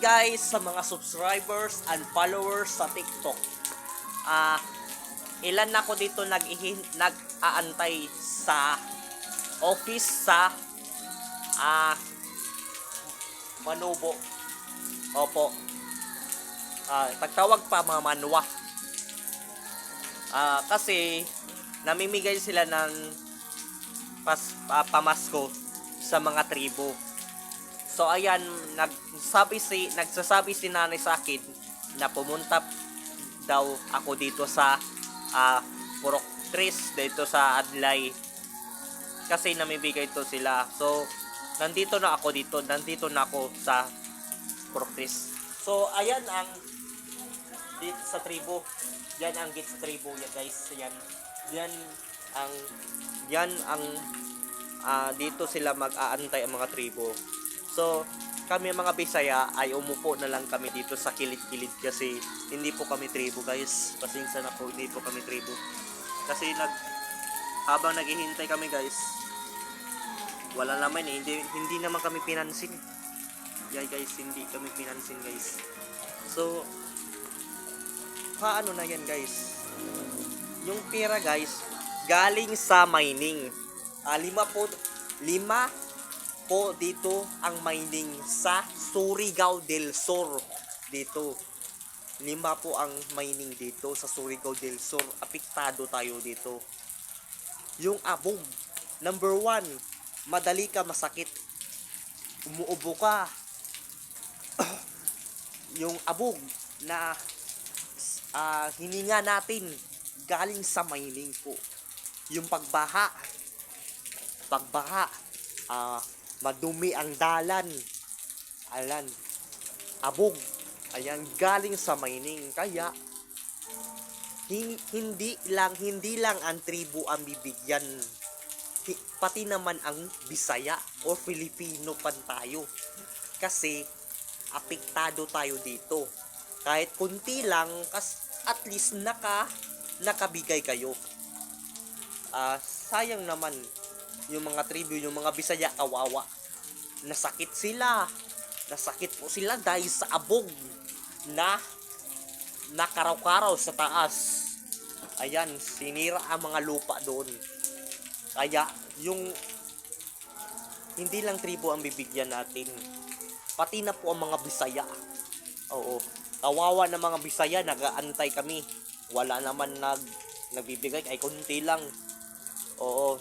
guys sa mga subscribers and followers sa TikTok. Ilan na ako dito nag-aantay sa office sa Manubo. Opo. Tagtawag pa mga manwa. Kasi namimigay sila ng pamasko sa mga tribo. So ayan, nagsasabi si nanay sa akin na pumunta daw ako dito sa Purok Tris, dito sa Adlay. Kasi namibigay to sila. So nandito na ako sa Purok Tris. So ayan ang dito sa tribo. Yan ang gate sa tribo, yan guys. Yan ang dito sila mag-aantay ang mga tribo. So, kami mga Bisaya ay umupo na lang kami dito sa kilid-kilid kasi hindi po kami tribo, guys. Pasensya na po, hindi po kami tribo. Kasi habang naghihintay kami, guys, wala naman hindi naman kami pinansin. Yeah, guys, hindi kami pinansin, guys. So, paano na yan, guys? Yung pera, guys, galing sa mining. 5 po dito ang mining sa Surigao del Sur. Dito 5 po ang mining dito sa Surigao del Sur. Apektado tayo dito. Yung abog, number 1, madali ka masakit, umuubo ka. Yung abog na hininga natin galing sa mining po. Yung pagbaha, madumi ang dalan, abog, ayan, galing sa mining. Kaya hindi lang ang tribo ang bibigyan, pati naman ang Bisaya o Filipino pan tayo, kasi apektado tayo dito. Kahit kunti lang, at least nakabigay kayo. Sayang naman yung mga tribo, yung mga Bisaya, kawawa. Nasakit po sila dahil sa abog na nakaraw-karaw sa taas. Ayan, sinira ang mga lupa doon. Kaya yung hindi lang tribo ang bibigyan natin, pati na po ang mga Bisaya. Oo, kawawa na mga Bisaya, nag-aantay kami. Wala naman nagbibigay, ay kunti lang. Oo,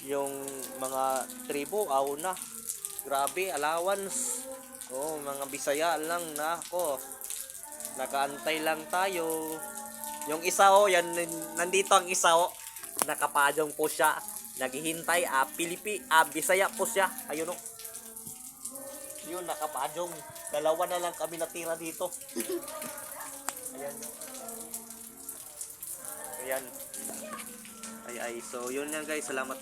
yung mga tribo, na grabe, allowance. Oo, mga Bisaya lang na ako, nakaantay lang tayo. Yung isa, yan, nandito ang isa, nakapadyong po siya, naghihintay. Bisaya po siya, ayun, yun, nakapadyong. Dalawa na lang kami natira dito. Ayan. So yun yan, guys, salamat.